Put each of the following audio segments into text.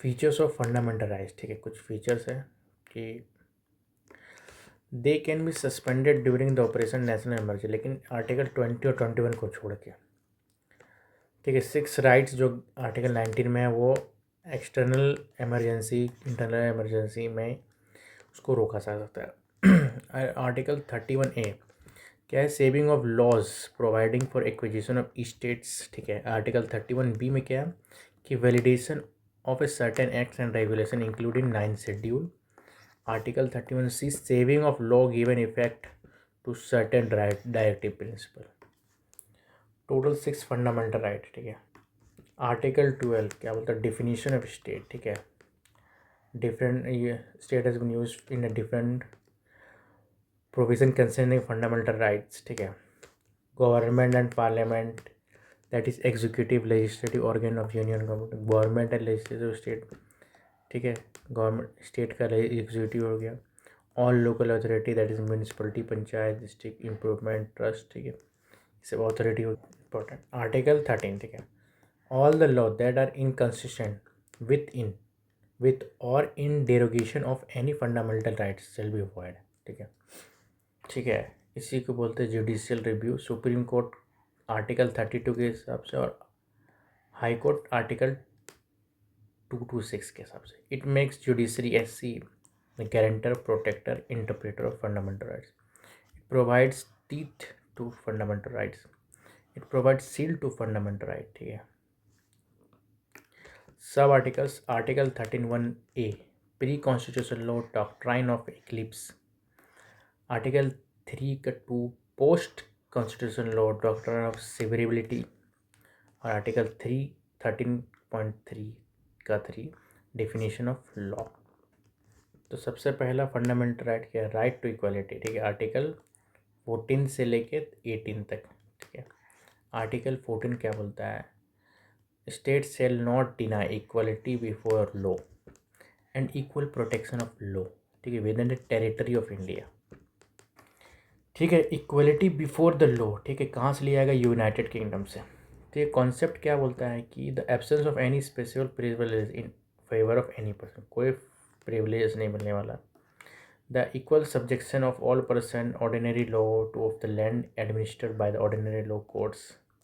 Features of fundamental rights, ठीक है, कुछ फीचर्स है कि they can be suspended during the operation national emergency, लेकिन आर्टिकल 20 और 21 को छोड़ के, ठीक है। 6 राइट्स जो आर्टिकल 19 में है वो एक्सटर्नल इमरजेंसी, इंटरनल इमरजेंसी में उसको रोका जा सकता है। आर्टिकल 31A क्या है, saving of laws providing for acquisition of states, ठीक है। आर्टिकल 31B में क्या है कि validation of a certain acts and regulation including 9 schedule. Article 31C saving of law given effect to certain directive principle. Total 6 fundamental right, ठीक है। Article 12 क्या बोलता है, डिफिनीशन ऑफ स्टेट, ठीक है। Different state has been used in a different provision concerning fundamental rights, ठीक है। Government and parliament, that is executive legislative organ of union government, government and legislative state, ठीक है। Government state का executive हो गया। All local authority, that is municipality, panchayat, district improvement trust, ठीक है, ये सब अथॉरिटी इंपॉर्टेंट। आर्टिकल 13, ठीक है, all the law that are inconsistent with और in derogation of any fundamental rights shall be avoid, ठीक है, ठीक है। इसी को बोलते हैं judicial review. Supreme Court article 32 के हिसाब से और हाई कोर्ट आर्टिकल 226 के हिसाब से। It makes judiciary S the guarantor, protector, interpreter of fundamental rights. It provides teeth to fundamental rights. It provides seal to fundamental right, ठीक है। सब articles, article 13(1)A pre constitution law doctrine of Eclipse. Article 3(2) post constitution law doctrine of severability. और article 13.3 definition of law. तो सबसे पहला fundamental right क्या है, right to equality, ठीक है। आर्टिकल 14 से लेके 18 तक, ठीक है। आर्टिकल 14 क्या बोलता है, state shall not deny equality before law and equal protection of law, ठीक है, with in the territory of India, ठीक है। इक्वलिटी बिफोर द लॉ, ठीक है, कहाँ से लिया जाएगा, यूनाइटेड किंगडम से। तो ये कॉन्सेप्ट क्या बोलता है कि the absence of any special privilege in favour of any person, कोई प्रिविलेज नहीं मिलने वाला। The equal subjection of all person ordinary law to of the land administered by the ordinary law courts,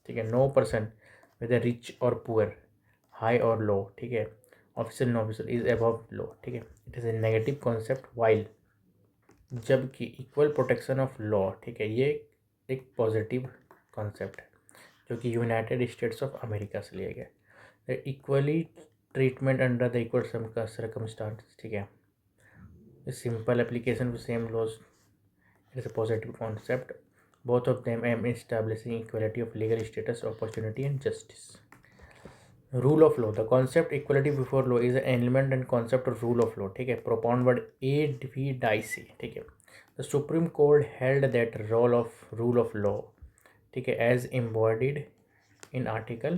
ठीक है। No person whether rich or poor, high or low, ठीक है, official no official is above law, ठीक है। It is a negative concept while, जबकि equal protection of law, ठीक है, ये एक पॉजिटिव कॉन्सेप्ट है जो कि यूनाइटेड स्टेट्स ऑफ अमेरिका से लिया गया। Equally treatment under the equal circumstance, ठीक है, simple application of same laws. It is a positive concept. Both of them aim establishing equality of legal status, opportunity, and justice. Rule of law. The concept equality before law is an element and concept of rule of law. ठीक है, propounded A.V. Dicey. ठीक है, the Supreme Court held that rule of law, ठीक है, as embodied in Article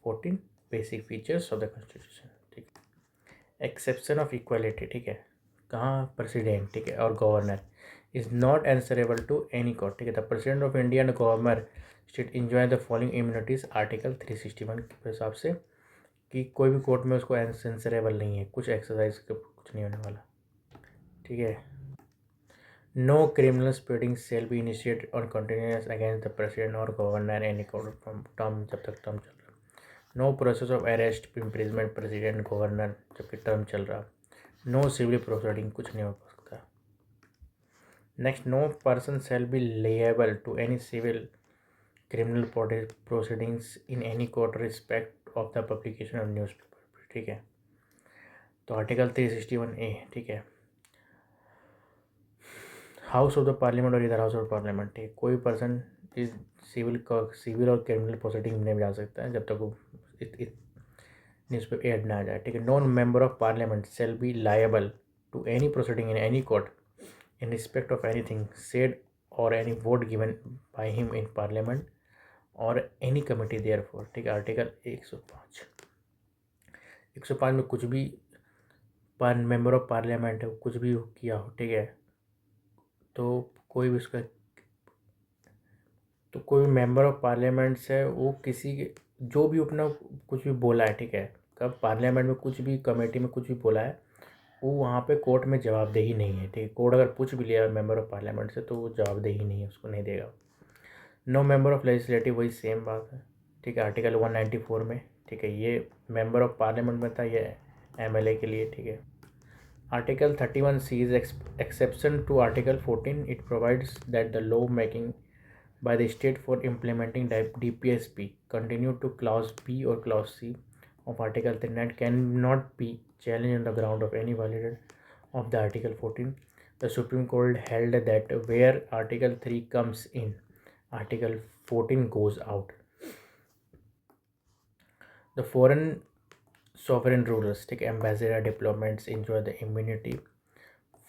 14 basic features of the Constitution. ठीक है, exception of equality, ठीक है, कहाँ, प्रेसिडेंट, ठीक है, और governor is not answerable to any court, ठीक है। The president of India and governor state enjoy the following immunities, article 361 के हिसाब से, कि कोई भी कोर्ट में उसको आंसरेबल नहीं है, कुछ एक्सरसाइज कुछ नहीं होने वाला, ठीक है। No criminal speeding shall be initiated और कंटिन्यूस अगेंस्ट द प्रेसिडेंट और governor any court from term, जब तक टर्म चल रहा। No process of arrest imprisonment president governor जबकि टर्म चल रहा। नो सिविल प्रोसीडिंग, कुछ नहीं हो सकता। Next, no person shall be liable to any civil criminal proceedings in any court respect of the publication of newspaper, ठीक है। तो आर्टिकल 361A, ठीक है, हाउस ऑफ द पार्लियामेंट और इधर हाउस ऑफ पार्लियामेंट, ठीक है, कोई पर्सन इस सिविल और क्रिमिनल प्रोसीडिंग में जा सकता है जब तक वो न्यूज़ पेपर एड ना आ जाए, ठीक है। Non member of parliament shall be liable to any proceeding in any court in respect of anything said or any vote given by him in parliament or any committee therefore, ठीक है। Article 105 में कुछ भी member of parliament है कुछ भी किया हो, ठीक है, तो कोई भी उसका, तो कोई मेंबर ऑफ पार्लियामेंट से वो किसी के जो भी अपना कुछ भी बोला है, ठीक है, कब पार्लियामेंट में कुछ भी कमेटी में कुछ भी बोला है वो वहाँ पे कोर्ट में जवाबदेही नहीं है, ठीक है। कोर्ट अगर पूछ भी लिया मेंबर ऑफ पार्लियामेंट से तो वो जवाबदेही नहीं है, उसको नहीं देगा। नो मेंबर ऑफ लेजिस्लेटिव, वही सेम बात है, ठीक है। आर्टिकल 194 में, ठीक है, ये मेंबर ऑफ पार्लियामेंट में था, ये एमएलए के लिए, ठीक है। Article 31C is exception to Article 14. It provides that the law making by the state for implementing DPSP continue to Clause B or Clause C of Article 39 cannot be challenged on the ground of any violation of the Article 14. The Supreme Court held that where Article 3 comes in, Article 14 goes out. The foreign sovereign rulers, take ambassador diplomats, enjoy the immunity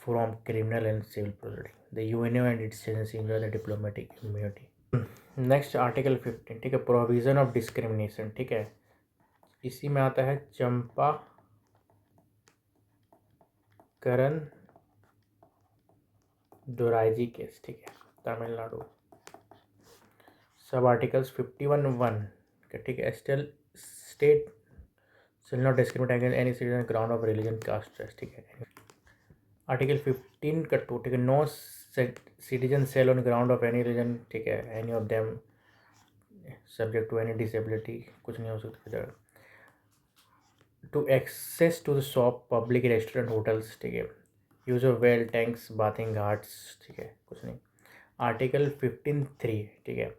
from criminal and civil proceeding. The UNO and its agency enjoy the diplomatic immunity. Next article 15, ठीक है, provision of discrimination, ठीक है। इसी में आता है चंपाकरण दोराइजी case, ठीक है, तमिलनाडु। सब आर्टिकल्स 51(1), ठीक है, state shall not discriminate against any citizen on ground of religion, caste, race, ठीक है। आर्टिकल 15 का 2, ठीक है, no citizen shall on ground of any reason, ठीक है, any of them subject to any disability, कुछ नहीं हो सकता। To access to the shop, public restaurant, hotels, ठीक है, use of well, tanks, bathing ghats, ठीक है, कुछ नहीं। आर्टिकल 15(3), ठीक है,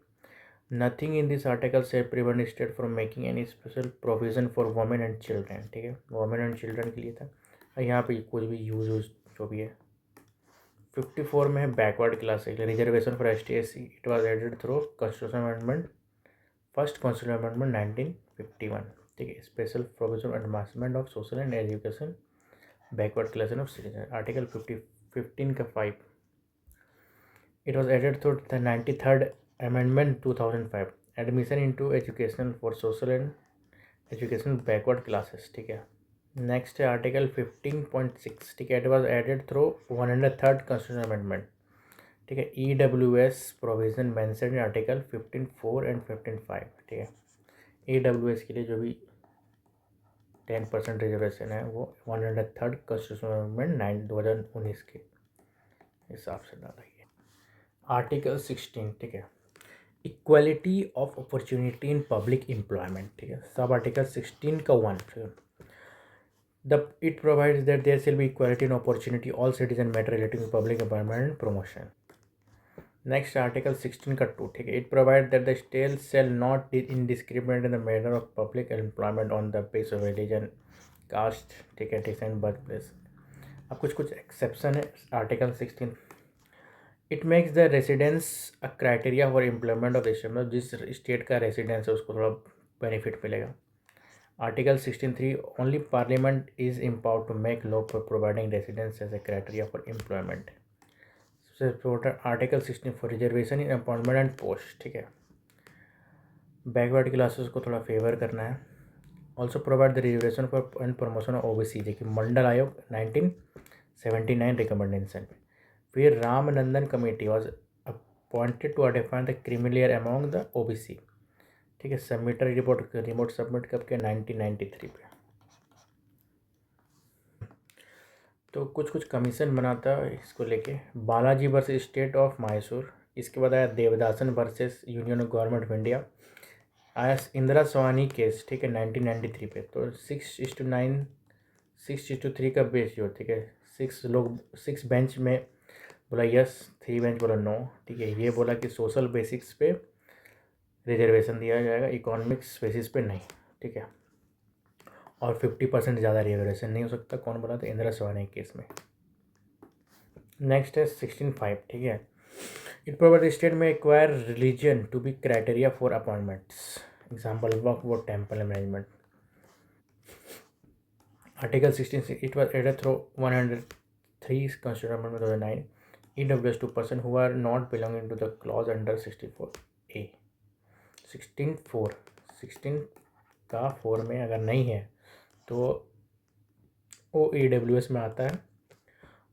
नथिंग इन दिस आर्टिकल से prevent state from making any special provision for women and children, ठीक है, वुमेन एंड चिल्ड्रेन के लिए था। यहाँ पे कुछ भी यूज जो भी है। 54 में है backward class reservation for ST/SC। It was added through constitution amendment, first constitution amendment 1951, ठीक है। Special provision advancement of social and education backward class of citizen, article 15 का 5। It was added through the 93rd amendment 2005, admission into education for social and education backward classes, ठीक है। Next है article 15.6, ठीक है, it was added through 103rd constitution amendment, ठीक है। EWS provision mention in article 15(4) and 15(5), ठीक है। EWS के लिए जो भी 10% रिजर्वेशन है वो 103rd कॉन्स्टिट्यूशन अमेंडमेंट 2019 के हिसाब से डाला है। आर्टिकल 16, ठीक है, equality of opportunity in public employment, ठीक है। सब आर्टिकल 16 का 1, ठीक है। It provides that there shall be equality in opportunity all citizen matter relating to public employment and promotion. Next article 16 का 2, ठीक है, it provides that the state shall not indiscriminate in the matter of public employment on the basis of religion, caste, ठीक है, and birthplace. अब कुछ exception है article 16। It makes the residence a criteria for employment of state, मतलब जिस state का residence है उसको थोड़ा बेनिफिट मिलेगा। Article 16(3), only parliament is empowered to make law for providing residence as a criteria for employment. सबसे important article 16 for reservation in appointment and post, ठीक है, बैकवर्ड क्लासेस को थोड़ा फेवर करना है। Also provide the reservation for and promotion of OBC, जो कि मंडल आयोग 1979 रिकमेंडेशन पे। फिर Ramanandan committee was appointed to define the creamy layer among the OBC, ठीक है। सबमिटर रिपोर्ट सबमिट कब किया, 1993 पे। तो कुछ कमीशन बनाता है इसको लेके। Balaji versus state of Mysore, इसके बाद आया Devadasan versus union government of India, आया इंदिरा सवानी केस, ठीक है, 1993 पे। तो 6:9, 6:3 का बेसियो, ठीक है। 6 बेंच में बोला यस, 3 बेंच बोला नो, ठीक है। ये बोला कि सोशल बेसिक्स पे रिजर्वेशन दिया जाएगा, इकोनॉमिक्स बेसिस पे नहीं, ठीक है। और 50% ज़्यादा रिजर्वेशन नहीं हो सकता, कौन बोला था, इंदिरा सवानी केस में। नेक्स्ट है 16(5), ठीक है, इट प्रोवाइड स्टेट में acquire religion to be criteria for appointments, example वक्फ board, temple management. Article 16, it was added through 103 constitution amendment 2009, EWS to person who are not belonging to the clause under 64A। 16(4), 16 का 4 में अगर नहीं है तो वो EWS में आता है,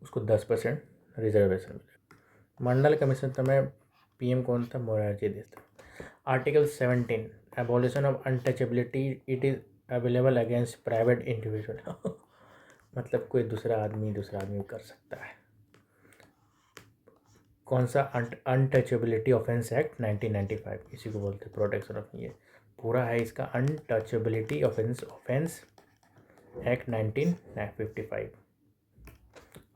उसको 10% रिजर्वेशन मिलेगा। मंडल कमीशन तो में PM कौन था, Morarji Desai. Article 17, abolition of untouchability, it is available against private individual मतलब कोई दूसरा आदमी कर सकता है। कौन सा? अनटचेबिलिटी ऑफेंस एक्ट 1995, इसी को बोलते हैं प्रोटेक्शन ऑफ, ये पूरा है इसका, अनटचेबिलिटी ऑफेंस एक्ट 1955।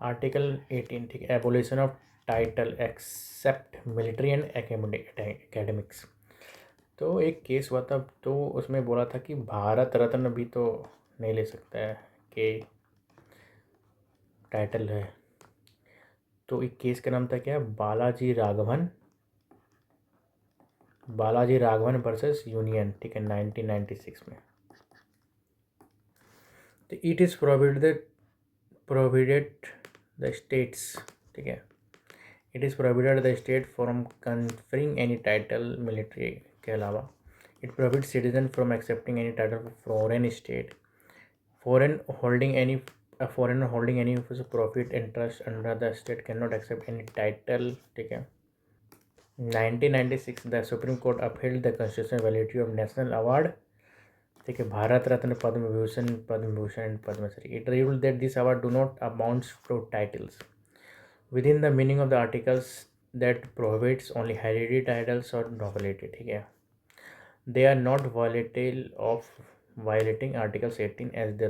आर्टिकल 18, ठीक है, abolition of title except military and academics. तो एक केस हुआ था, तो उसमें बोला था कि भारत रत्न भी तो नहीं ले सकता है कि टाइटल है। तो एक केस का नाम था क्या? बालाजी राघवन वर्सेस यूनियन, ठीक है, 1996 में। तो it is provided the states, ठीक है, it is provided the state from conferring any title military के अलावा। It provide citizen from accepting any title foreign state, foreign holding any a foreigner holding any profit interest under the state cannot accept any title, ठीक है। 1996 the Supreme Court upheld the constitutional validity of national award, ठीक है, Bharat Ratna, Padma Bhushan and Padmashri. It ruled that this award do not amount to titles within the meaning of the articles that prohibits only hereditary titles or nobility, ठीक है। They are not volatile of violating Articles 18 as the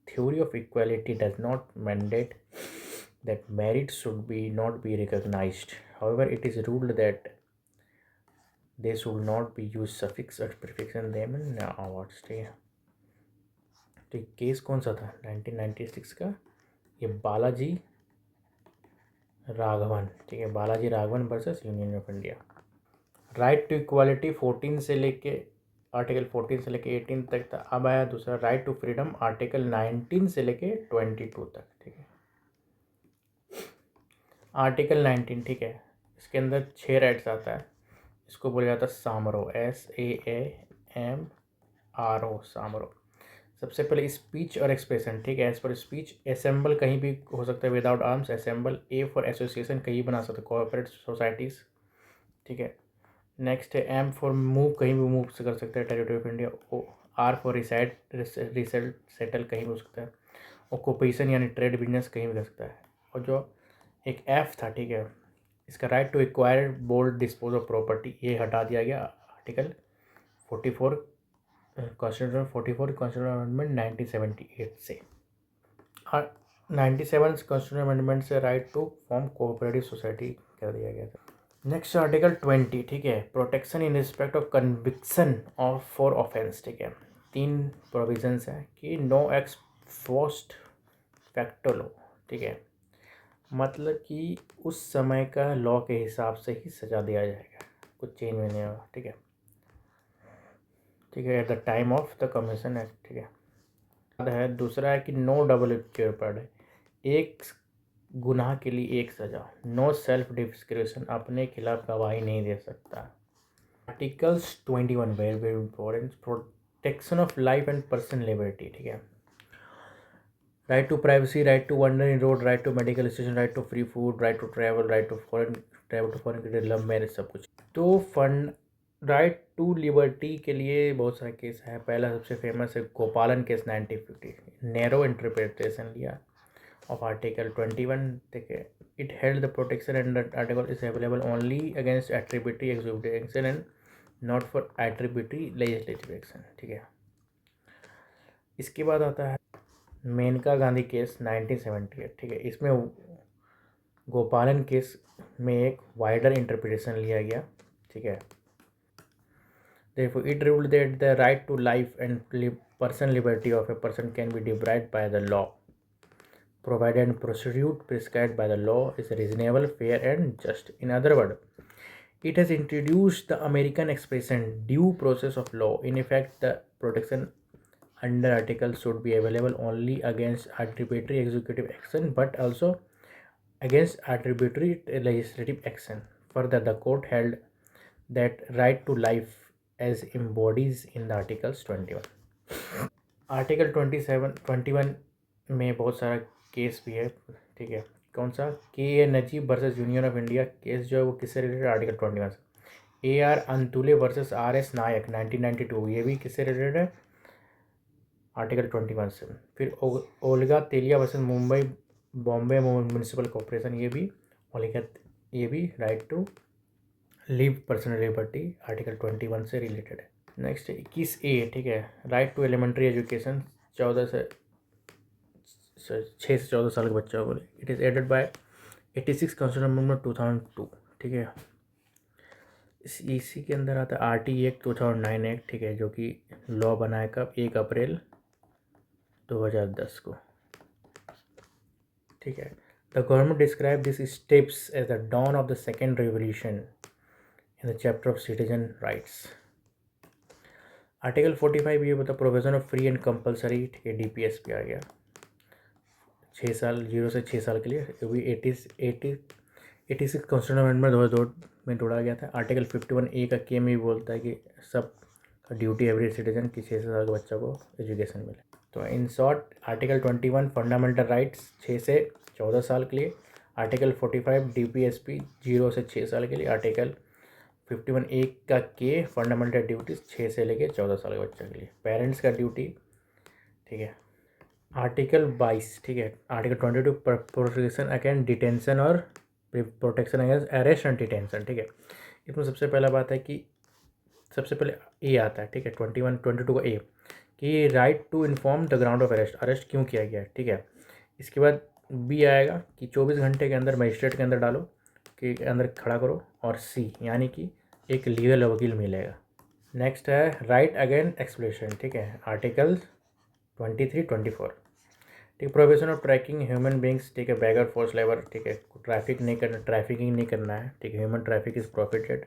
theory of equality does not mandate that merit should be not be recognized. However, it is ruled that they should not be used suffix or prefix in them in awards, ठीक है। तो ये case कौन सा था 1996 का? ये बालाजी राघवन, ठीक है, Balaji Raghavan versus union of India. Right to equality 14 से लेके आर्टिकल 14 से लेके 18 तक था। अब आया दूसरा राइट टू फ्रीडम, आर्टिकल 19 से लेके 22 तक, ठीक है। आर्टिकल 19, ठीक है, इसके अंदर 6 राइट्स आता है। इसको बोला जाता है सामरो, SAAMRO, सामरो। सबसे पहले स्पीच और एक्सप्रेशन, ठीक है, एज पर स्पीच असेंबल कहीं भी हो सकता है without arms, assemble. A for association, कहीं बना सकते कोऑपरेट सोसाइटीज़, ठीक है। नेक्स्ट है एम फॉर मूव, कहीं भी मूव से कर सकते हैं territory of India. O R for reside, settle कहीं भी हो सकता है। ऑक्यूपेशन यानी ट्रेड बिजनेस कहीं भी कर सकता है। और जो एक एफ था, ठीक है, इसका right to acquire hold dispose of property, ये हटा दिया गया आर्टिकल 44 कॉन्स्टिट्यूशन अमेंडमेंट 1978 से। 97 कॉन्स्टिट्यूशन अमेंडमेंट से right to form cooperative society कर दिया गया था। नेक्स्ट आर्टिकल 20, ठीक है, protection in respect of conviction of for offence, ठीक है। 3 प्रोविजंस हैं कि no ex post facto law, ठीक है, मतलब कि उस समय का लॉ के हिसाब से ही सजा दिया जाएगा, कुछ चेंज नहीं होगा, ठीक है, ठीक है, at the time of the commission act, ठीक है। दूसरा है कि नो डबल जेपर्ड है, एक गुनाह के लिए एक सज़ा। नो सेल्फ डिस्क्रिप्शन, अपने खिलाफ गवाही नहीं दे सकता। Articles 21 very very important, protection of life and personal liberty, ठीक है। Right to privacy, right to wander in road, right to medical station, right to free food, right to travel, right to foreign love marriage, सब कुछ। तो fund right to liberty के लिए बहुत सारे case हैं। पहला सबसे फेमस है गोपालन केस 1950, नैरो इंटरप्रिटेशन लिया of Article 21, ठीक है। It held the protection under article is available only against attributory executive action and not for attributory legislative action, ठीक है। इसके बाद आता है मेनका गांधी केस 1978, ठीक है। इसमें गोपालन केस में एक वाइडर इंटरप्रिटेशन लिया गया, ठीक है। Therefore, it ruled that the right to life and personal liberty of a person can be deprived by the law, provided and procedure prescribed by the law is reasonable, fair, and just. In other words, it has introduced the American expression due process of law. In effect, the protection under article should be available only against arbitrary executive action, but also against arbitrary legislative action. Further, the court held that right to life as embodies in the Articles 21. Article 21 में बहुत सारा case भी है, ठीक है। कौन सा? K Najeeb versus union of India case जो है वो किससे रिलेटेड? आर्टिकल 21 से। AR Antulay versus RS Nayak 1992, ये भी किससे रिलेटेड है? आर्टिकल 21 से। फिर Olga Tellis versus Mumbai Bombay municipal corporation, ये भी right to live personal liberty article 21 से रिलेटेड है। नेक्स्ट 21A, ठीक है, राइट टू एलिमेंट्री एजुकेशन 6 से 14 साल के बच्चों को। It is added by 86 constitution amendment 2002, ठीक है। इसी के अंदर आता है RT एक्ट 2009 एक्ट, ठीक है, जो कि लॉ बनाया कब, 1 अप्रैल 2010 को, ठीक है। The government describe this steps as the dawn of the second revolution in the chapter of citizen rights. Article 45 ये बता provision of free and compulsory, ठीक है, DPSP आ गया 6 साल, 0 से 6 साल के लिए। भी 86 कॉन्स्टिट्यूशन अमेंडमेंट 2002 में जोड़ा गया था। आर्टिकल 51A का के में भी बोलता है कि सब का ड्यूटी एवरी सिटीजन कि 6 साल के बच्चों को एजुकेशन मिले। तो in short article 21 fundamental rights 6 से 14 साल के लिए, आर्टिकल 45 DPSP 0 से 6 साल के लिए, आर्टिकल 51A का के फंडामेंटल ड्यूटीज़ 6 से लेके 14 साल के बच्चों के लिए। पेरेंट्स का ड्यूटी, ठीक है, आर्टिकल 22, ठीक है, आर्टिकल 22 प्रोटेक्शन अगेंस्ट डिटेंशन और protection against arrest and detention, ठीक है। इसमें सबसे पहला बात है कि सबसे पहले ए आता है, ठीक है, 22 का ए कि right to inform the ground of arrest क्यों किया गया है, ठीक है। इसके बाद बी आएगा कि 24 घंटे के अंदर मजिस्ट्रेट के अंदर डालो कि अंदर खड़ा करो, और सी यानी कि एक लीगल वकील मिलेगा। नेक्स्ट है राइट अगेन एक्सप्लेशन, ठीक है, आर्टिकल 23-24, ठीक है। Prohibition of trafficking human beings, ठीक है, बैगर फोर्स लेबर, ठीक है, ट्रैफिकिंग नहीं करना है, ठीक है, ह्यूमन ट्रैफिक इज प्रोहिबिटेड,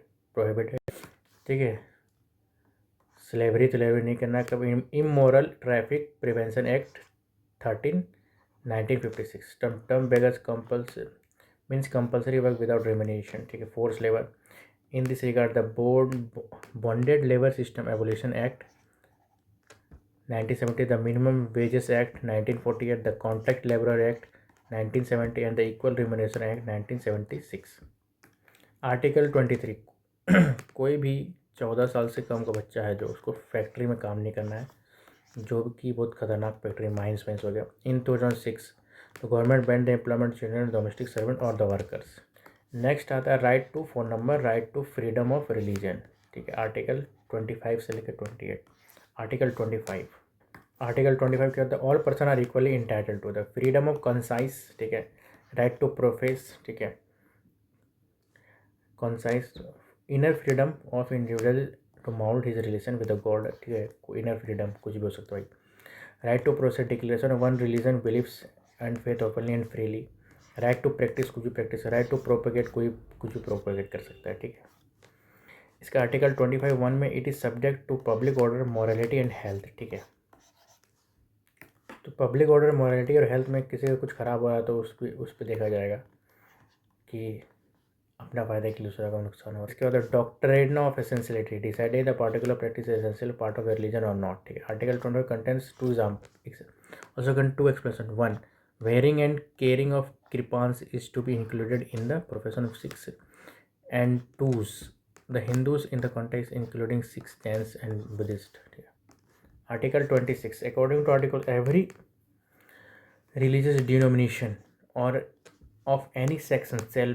ठीक है। स्लेवरी नहीं करना है। कब immoral traffic prevention act 1956, term beggars means compulsory work without remuneration, ठीक है, force labour. In this regard the bonded labour system abolition act 1970, the Minimum Wages Act 1948, the Contract Laborer Act 1970 and the Equal Remuneration Act 1976। Article 23 कोई भी 14 साल से कम का बच्चा है जो उसको फैक्ट्री में काम नहीं करना है, जो कि बहुत खतरनाक फैक्ट्री माइंस हो गया। इन 2006 तो government banned the employment children domestic servant और द वर्कर्स। नेक्स्ट आता है right to phone number, right to freedom of religion, ठीक है, आर्टिकल 25 से लेकर 28। आर्टिकल 25 क्या होता है, all person are equally entitled to the freedom of conscience, ठीक है, राइट टू प्रोफेस, ठीक है, conscience, inner freedom of individual to mount his relation with the god, ठीक है, इनर फ्रीडम कुछ भी हो सकता है भाई। Right to profess declaration of one religion believes and faith openly and freely. Right to practice कुछ भी प्रैक्टिस, राइट टू प्रोपेगेट कोई कुछ भी प्रोपेगेट कर सकता है, ठीक है। इसका आर्टिकल 25(1) में it is subject to public order, morality and health, ठीक है। तो पब्लिक ऑर्डर, मॉरलिटी और हेल्थ में किसी का कुछ ख़राब हो रहा है तो उस पर देखा जाएगा कि अपना फ़ायदा के लिए दूसरा का नुकसान हो। इसके बाद doctrine of essentiality, decided the particular practice essential part of religion और नॉट, ठीक है। Article 25 contents 2 also contain 2 expressions. 1, wearing and caring of kirpans is to be included in the profession of Sikhs, and 2, the Hindus in the context including Sikhs, Jains and Buddhists. Article 26, according to article, every religious denomination or of any section shall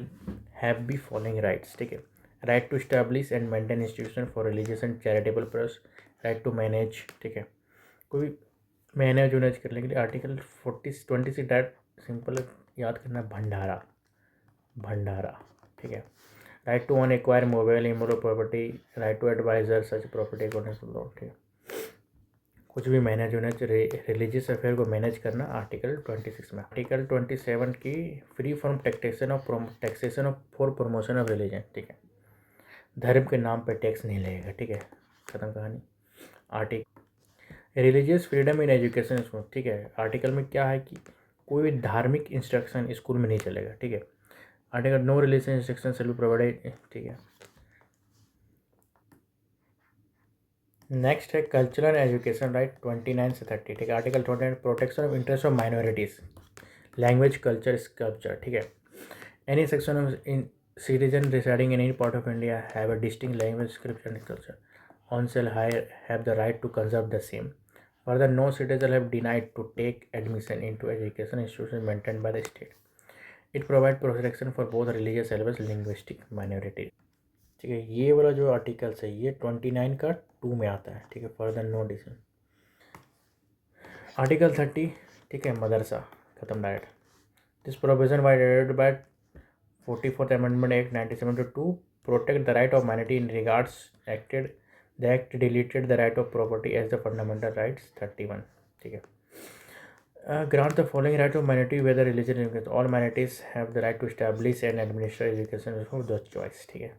have the following rights, ठीक है। Right to establish and maintain institution for religious and charitable purpose, right to manage, ठीक है, कोई manage उनेज करने के लिए। Article 26 direct simple याद करना, भंडारा, ठीक है। Right to own acquire movable immovable property, right to administer such property according to law, ठीक है, कुछ भी मैनेज उनेज रिलीजियस अफेयर को मैनेज करना आर्टिकल 26 में। आर्टिकल 27 की free from taxation of for promotion of religion, ठीक है, धर्म के नाम पे टैक्स नहीं लगेगा, ठीक है, खत्म कहानी। Article religious freedom in education school, ठीक है, आर्टिकल में क्या है कि कोई भी धार्मिक इंस्ट्रक्शन स्कूल में नहीं चलेगा, ठीक है। Article no religious instruction shall be provided, ठीक है। नेक्स्ट है कल्चरल एजुकेशन राइट 29 से 30, ठीक है। Article 29 protection of interest of minorities, language, culture, sculpture, ठीक है। Any section of in citizen residing in any part of India have a distinct language, scripture and culture on shall hire have the right to conserve the same. Further, no citizen have denied to take admission into education institutions maintained by the state. It provides protection for both religious as well as linguistic minorities. ठीक है, ये वाला जो articles है ये 29 का 2 में आता है. ठीक है, फर्दर नो डिसीजन. आर्टिकल 30, ठीक है, मदरसा खत्म direct. This provision was added by 44th Amendment Act 1972 protect the right of minority in regards acted. The act deleted the right of property as the fundamental rights 31. ठीक है. Grant the following right of minority whether religion. All minorities have the right to establish and administer education of their choice. ठीक है.